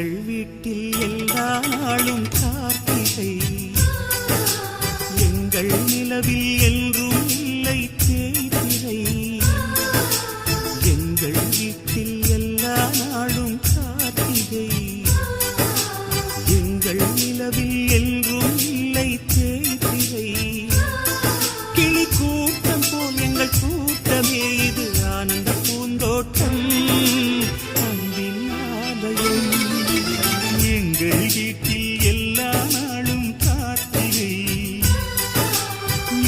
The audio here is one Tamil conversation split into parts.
எங்கள் வீட்டில் எல்லா நாளும் கார்த்திகை, எங்கள் நிலவில் என்றும் இல்லை தேய்பிறை. எங்கள் வீட்டில் எல்லா நாளும் கார்த்திகை, எங்கள் நிலவில் என்றும் இல்லை தேய்பிறை. கிளி கூட்டம் போல் எங்கள் கூட்டமே இது ஆனந்த பூந்தோட்டம், அன்பின் ஆலயம். எங்கள் வீட்டில் எல்லா நாளும் கார்த்திகை,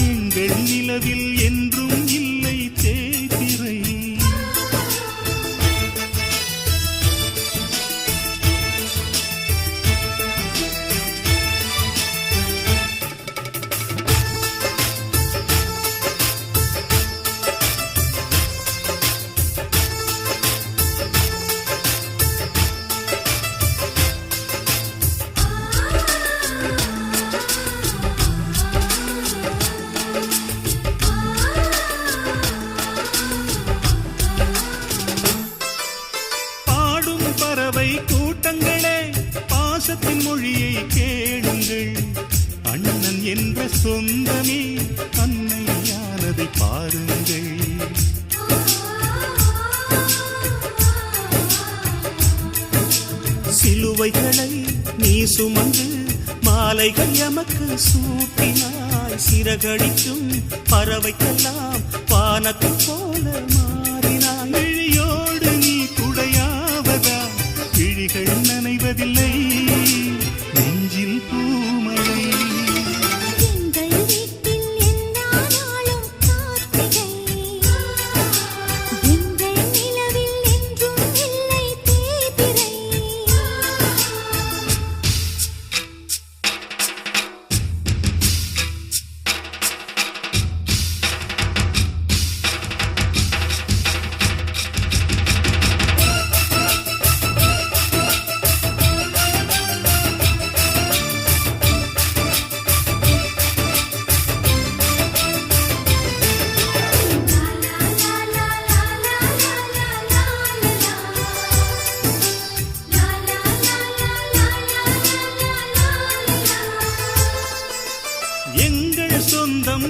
எங்கள் நிலவில் என்றும் இல்லை தேய்பிறை. பறவை கூட்டங்களே, பாசத்தின் மொழியை கேளுங்கள். அண்ணன் என்ற சொந்தமே அன்னையானதை பாருங்கள். சிலுவைகளை நீ சுமந்து மாலைகள் எமக்கு சூட்டினாய். சிறகடிக்கும் பறவைக்கெல்லாம் வானத்தை போல மாறினாய். விழியோடு நீ குடையாவதா, விழிகள் நனைவதில்லை, நெஞ்சில் பூமழை. எங்கள் வீட்டில் எல்லா நாளும் கார்த்திகை, எங்கள் நிலவில் என்றும் இல்லை தேய்பிறை. எங்கள் சொந்தம்